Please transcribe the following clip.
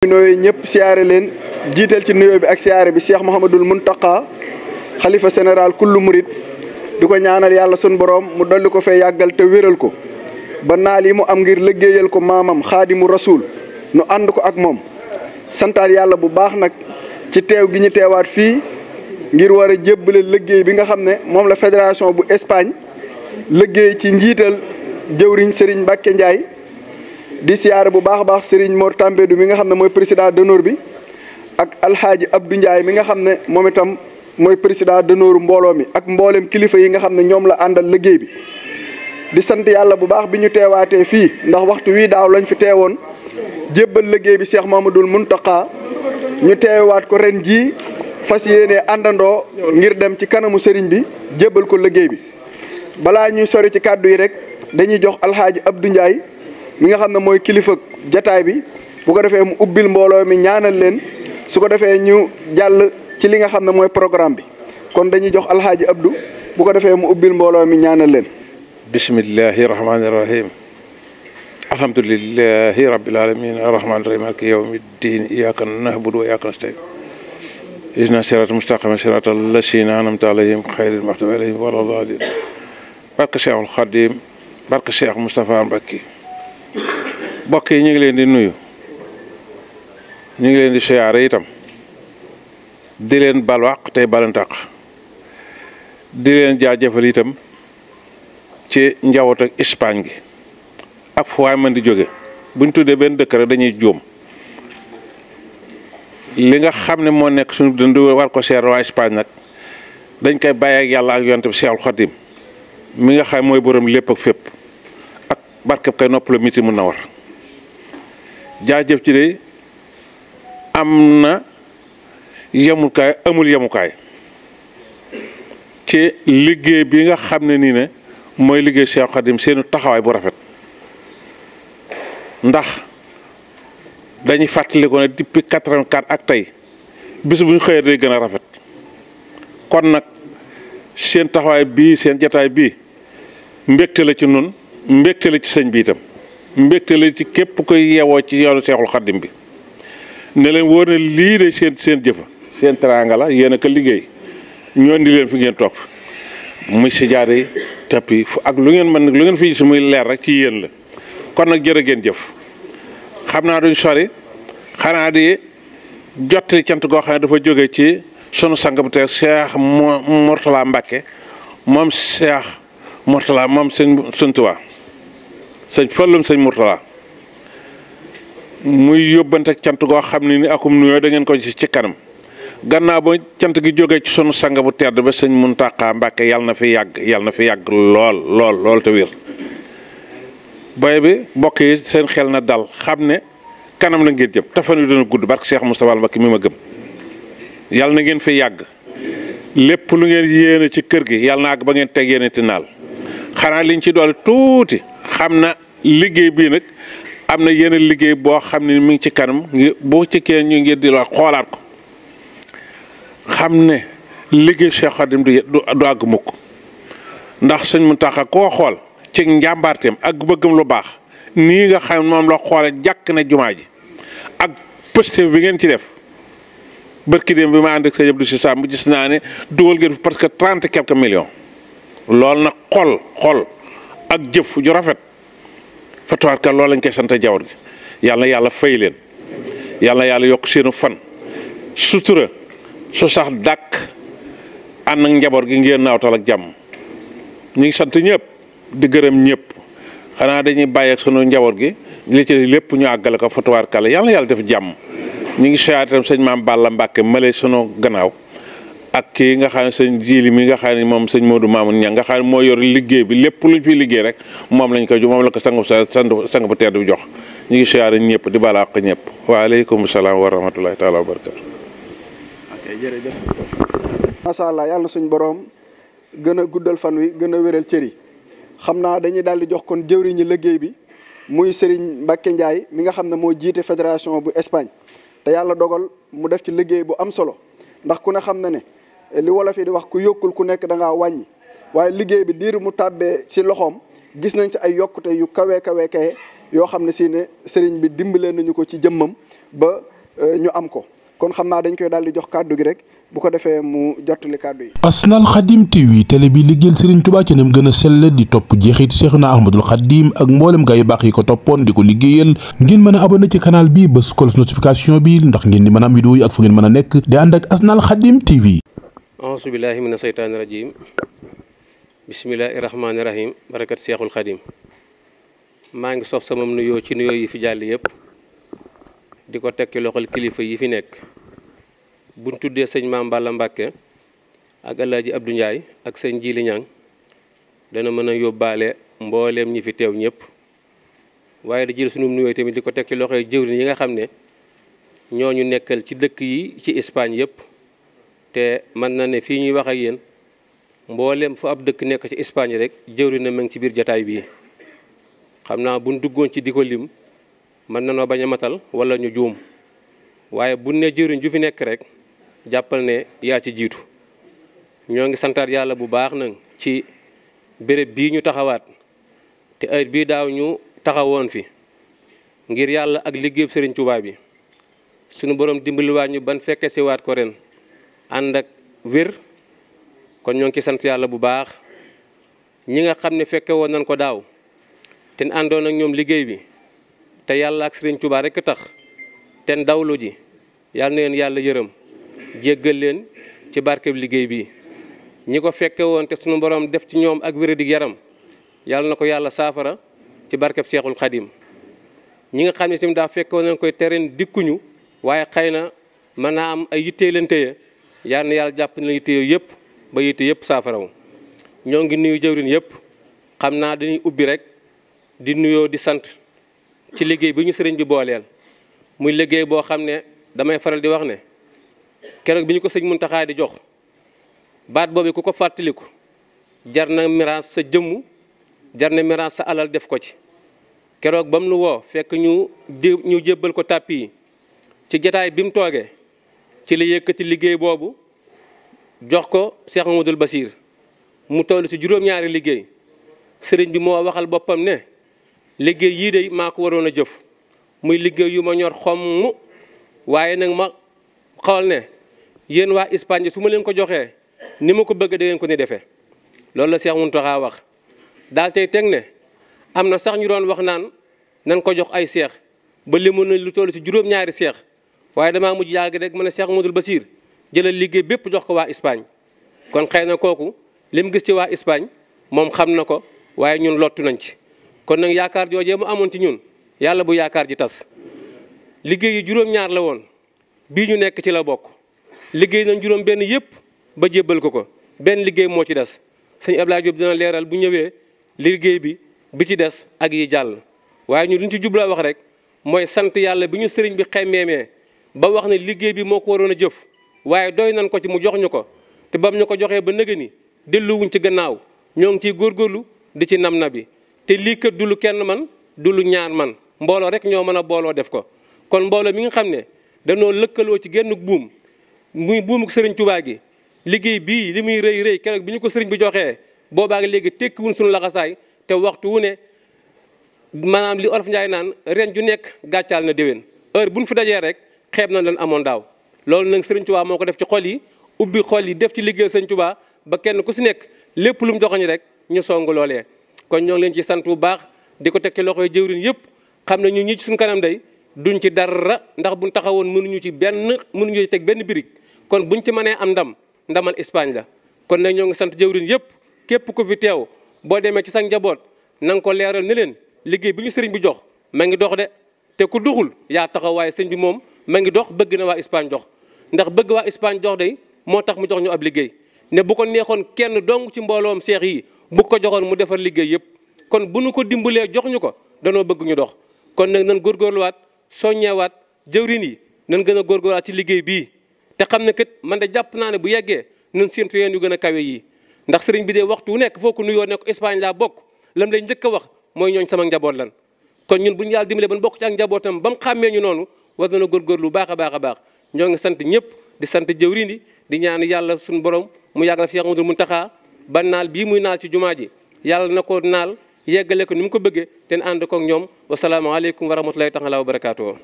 nooy ñëpp siyaare leen jiital ci nuyoo bi ak siyaare bi Cheikh Mouhamadul Mountakha xalifa général kullu murit di ko ñaanal yàlla sun borom mu dolli ko fee yàggal te wéral ko ba naal yi mu am ngir liggéeyal ko maamam xaadimu rasul nu ànd ko ak moom santaat yàlla bu baax nag ci teew gi ñu teewaat fii ngir war a jébbale liggéey bi nga xam ne moom la fédération bu Espagne liggéey ci njiital jëwriñ Serigne Mbacke Ndiaye di siyaare bu baax a baax Serigne Mor Tambédou mi nga xam ne mooy président d'honneur bi ak Alxaaji Abdou Ndiaye mi nga xam ne moom itam mooy président d'honneur mbooloo mi ak mboolem kilifa yi nga xam ne ñoom la àndal liggéey bi. di sant yàlla bu baax bi ñu teewaatee fii ndax waxtu wii daaw lañ fi teewoon jébbal liggéey bi Cheikh Mamadou Mountakha ñu teewaat ko ren jii fas yéene àndandoo ngir dem ci kanamu Serigne bi jébbal ko liggéey bi. balaa ñuy sori ci kàddu yi rek dañuy jox Alxaaji Abdou Ndiaye mi nga xam ne mooy kilifa jataay bi bu ko defee mu ubbil mbooloo mi ñaanal leen su ko defee ñu jàll ci li nga xam ne mooy programme bi kon dañuy jox Alxaaji Abdou bu ko defee mu ubbil mbooloo mi ñaanal leen. bismillahi rahmaani rahim alhamdulillahi rabbil alamin arrahmaani rahim maliki yawmi ddin iyyaka na'budu wa iyyaka nasta'in ihdina siraatal mustaqima siraatal lazina an'amta alayhim ghayril maghdubi alayhim wala ddaalliin barke Cheikhul Khadim barke Cheikh Moustapha Mbacké mbokk yi ñu ngi leen di nuyu ñu ngi leen di siyaare itam di leen balwaq tey balantaq di leen jaajëfal itam ci njaboot ak Espagne gi ak fu waay mën di jóge buñ tuddee benn dëkk rek dañuy juum li nga xam ne moo nekk suñu dund war ko seer waa Espagne nag dañ koy bàyyi ak yàlla ak yonent bi Cheikhul Khadim mi nga xam mooy borom lépp ak fépp ak barkeb kay nopp la miti mun na war jaajëf ci de am na yemukaay amul yemukaay ci liggéey bi nga xam ne nii ne mooy liggéey Cheikh Khadim seenu taxawaay bu rafet ndax dañuy fàttali ko ne depuis 84 ak tey bis bu ñu xëyee day gën a rafet kon nag seen taxawaay bii seen jataay bii mbégte la ci nun mbégte la ci sëñ bi itam mbégte la ci képp koy yeewoo ci yoonu Seexul Xaddim bi ne leen wóor ne lii de seen jëfa seen teraanga la yéen a ko liggéey ñoo indi leen fi ngeen toog muy si jaare yi tapis fu ak lu ngeen mën lu ngeen fi gis muy leer rek ci yéen la kon nag jërë ngeen jëf xam naa duñ sori xanaa di jottali cant goo xam ne dafa jóge ci sunu sang bu tey Cheikh Mourtala Mbacké moom Cheikh Mourtala moom sëñ Tuubaa sëñ Fallum sëñ Mourtala muy yóbbante cant goo xam ne ni akum nuyoo da ngeen ko ci kanam gannaaw ba cant gi jógee ci sunu sang bu tedd ba sëñ Mountakha Mbacké yàlla na fi yàgg lool te wér boy bi mbokk yi seen xel na dal xam ne kanam la ngeen jëm te fan wi dana gudd barke Cheikh Moustapha Mbacké mi ma gëm yàlla na ngeen fi yàgg lépp lu ngeen yéene ci kër gi yàlla na àgg ba ngeen teg yéene ti naal xanaa liñ ci doole tuuti xam na liggéey bii nag am na yeneen liggéey boo xam ne mi ngi ci kanam boo ci kee ñu ngi di la xoolaat ko xam ne liggéey Cheikh Khadim du àgg mukk ndax sëñ Mountakha koo xool ci njàmbaarteem ak bëggam lu baax nii nga xam moom la xoole jàkk na jumaa ji ak posté bi ngeen ci def bërki dem bi ma ànd ak sa yëpp du si sàmm gis naa ne dugal ngeen parce que 30 quelques millions loolu nag xol ak jëf ju rafet fa tawaat loolu lañ koy sant jawar gi yàlla fay leen yàlla yokk seenu fan sutura su sax dàkk ànd ak njaboot gi ngeen naawtal ak jàmm ñu ngi sant ñëpp di gërëm ñëpp xanaa dañuy bàyyi ak sunu njaboot gi li ci lépp ñu àggale ko fa tawaat yàlla def jàmm ñu ngi siyaare itam sëñ Maam Balla Mbacké male sunu gannaaw ak kii nga xam ne sëñ Jili mi nga xam ne moom sëñ Modou Mamoun Niang nga xam ne moo yor liggéey bi lépp luñ fi liggéey rek moom la ko sang bu tedd bi jox ñu ngi siyaare ñëpp di bala ak ñëpp waaleykum salaam wa rahmatullahi taala wa barakatu. ok jërëjëf. macha allah yàlla na suñ borom gën a guddal fan wi gën a wéral cër yi xam naa dañuy daal di jox kon jëwriñu liggéey bi muy Serigne Mbacke Ndiaye mi nga xam ne moo jiite fédération bu Espagne te yàlla dogal mu def ci liggéey bu am solo ndax ku ne xam na ne li wolof yi di wax ku yokkul ku nekk da ngaa wàññi waaye liggéey bi diir mu tàbbee ci loxoom gis nañ si ay yokkute yu kawe yoo xam ne si ne sëriñ bi dimbalee nañu ko ci jëmmam ba ñu am ko kon xam naa dañ koy daal di jox kàddu gi rek bu ko defee mu jottali kàddu yi. Asnal Khadim TV télé bi liggéeyal Serigne Touba ci nam gën a sell di topp jeexiti Cheikhna Ahmadul Khadim ak mboolem gaa yu baax yi ko toppoon di ko liggéeyal ngeen mën a abonné ci canal bi bës cloche notification bi ndax ngeen di mën a am vidéo yi ak fu ngeen mën a nekk di ànd ak Asnal Khadim TV. auzu billahi mina seytaani rajim bismillahi rahmaani rahim barakat Cheikhul Khadim maa ngi sof sama nuyoo ci nuyoo yi fi jàll yëpp di ko tekki loxol kilifa yi fi nekk buñ tuddee sëñ Maam Balla Mbàkke ak Alaaji Abdou Ndiaye ak sëñ Jili Ñang dana mën a yóbbaale mbooleem ñi fi teew ñëpp waaye da jël sunu nuyoo tamit di ko tekki loxoy jëwriñ yi nga xam ne ñoo ñu nekkal ci dëkk yi ci Espagne yëpp te mën na ne fii ñuy wax ak yéen mbooleem fu ab dëkk nekk ci Espagne rek jëwriñ na ma ngi ci biir jataay bii xam naa buñ duggoon ci di ko lim mën na noo bañ a matal wala ñu juum waaye bu ne jëriñ ju fi nekk rek jàppal ne yaa ci jiitu ñoo ngi santaat yàlla bu baax nag ci béréb bii ñu taxawaat te heure bii daaw ñu taxawoon fi ngir yàlla ak liggéeyub Serigne Touba bi suñu borom dimbaliwaat ñu ban fekke si waat ko ren ànd ak wér kon ñoo ngi ci sant yàlla bu baax ñi nga xam ne fekke woon nañ ko daaw te àndoon ak ñoom liggéey bi te yàlla ak Serigne Touba rek tax ten dawlu ji yàlla na leen yàlla yërëm jéggal leen ci barkeb liggéey bi ñi ko fekke woon te sunu borom def ci ñoom ak wér-dig yaram yàlla na ko yàlla saafara ci barkeb Cheikhul Khadim ñi nga xam ne sim daa fekke woon nañ koy tereen dikkuñu waaye xëy na mën naa am ay yittee leen téye yàlla na yàlla jàpp na yitte yooyu yëpp ba yitte yëpp saafaraw ñoo ngi nuyu jëwrin yëpp xam naa dañuy ubbi rek di nuyoo di sant ci liggéey bi ñu sëriñ bi booleel muy liggéey boo xam ne damay faral di wax ne keroog bi ñu ko sëñ Muntaxa di jox baat boobu ku ko fàttaliku jar na miraas sa jëmm jar na miraas sa alal def ko ci keroog ba mu nu woo fekk ñu jébbal ko tàppi yi ci jataay bi mu toogee ci la yëkkati liggéey boobu jox ko Cheikh Mamadou Bassir mu toll ci juróom-ñaari liggéey sëriñ bi moo waxal boppam ne liggéey yii de maa ko waroon a jëf muy liggéey yu ma ñor xomm waaye nag ma xawal ne yéen waa Espagne su ma leen ko joxee ni ma ko bëgg da ngeen ko ni defee loolu la Cheikh Mountakha wax daal tey teg ne am na sax ñu doon wax naan nañ ko jox ay seex ba limu na lu toll ci juróom-ñaari seex waaye damaa mujj yàgg rek mën a Cheikh Mamadou Bassir jëlal liggéey bépp jox ko waa Espagne kon xëy na kooku li mu gis ci waa Espagne moom xam na ko waaye ñun lottu nañ ci kon nag yaakaar joojee mu amoon ci ñun yàlla bu yaakaar ji tas liggéey yi juróom-ñaar la woon bii ñu nekk ci la bokk liggéey nañ juróom benn yëpp ba jébbal ko benn liggéey moo ci des sëñ Abdoulaye Diop dina leeral bu ñëwee liggéey bi ci des ak yi jàll waaye ñu luñ ci jubla wax rek mooy sant yàlla bi ñu sëriñ bi xemmeemee ba wax ne liggéey bi moo ko waroon a jëf waaye doy nañ ko ci mu jox ñu ko te bam ñu ko joxee ba nëgë ni delluwuñ ci gannaaw ñoo ngi ciy góorgóorlu di ci nam na bi te lii kat du lu kenn man du lu ñaar man mbooloo rek ñoo mën a booloo def ko kon mbooloo mi nga xam ne dañoo lëkkaloo ci genn buum muy buumu sëriñ Touba gi liggéey bii li muy rëy keroog bi ñu ko sëriñ bi joxee boobaa léegi tekkiwuñ suñu laxasaay te waxtu wu ne maanaam li olof Njaay naan ren ju nekk gàccaal na déwén heure buñ fi dajee rek xeeb na leen amoon daaw loolu nag sëriñ Touba moo ko def ci xol yi ubbi xol yi def ci liggéey sëriñ Touba ba kenn ku si nekk lépp lu mu joxoñ rek ñu song loolee kon ñoo ngi leen ci sant bu baax di ko teg ci loxoy jëwriñ yëpp xam ne ñu ñi ci suñu kanam day duñ ci dara ndax buñ taxawoon mënuñu ci teg benn birig kon buñ ci mënee am ndamal Espagne la kon nag ñoo ngi sant jëwriñ yëpp képp ku fi teew boo demee ci sa njaboot na nga ko leeral ne leen liggéey bi ñu sëriñ bi jox ma ngi dox de te ku duxul yaa taxaw waaye sëñ bi moom ma ngi dox bëgg na waa Espagne jox ndax bëgg waa Espagne jox day moo tax mu jox ñu ab liggéey ne bu ko neexoon kenn dong ci mbooloom seex yi bu ko joxoon mu defar liggéey yëpp kon bu nu ko dimbalee jox ñu ko danoo bëgg ñu dox kon nag nan góorgóorluwaat soññewaat jëwriñ yi nan gën a góorgóorluwaat ci liggéey bii te xam ne kat man de jàpp naa ne bu yeggee nan séentu yeen yu gën a kawe yii ndax sëriñ bi de waxtu wu nekk foo ko nuyoo ne ko Espagne laa bokk lam lay njëkk a wax mooy ñooñ sama njaboot lan kon ñun bu ñu yàlla dimbalee ban bokk ci ak njabootam ba mu xàmmee ñu noonu war na góorgóorlu baax a baax a baax ñoo ngi sant ñëpp di sant jëwriñ yi di ñaan yàlla suñu borom mu yàggal Cheikh Mouhamadoul Mountakha ba naal bii muy naal ci jumaa ji yàlla na ko naal yeggale ko ni mu ko bëggee te ànd koog ñoom wasalaamaaleykum wa rahmatulahi taala wa barakaatu.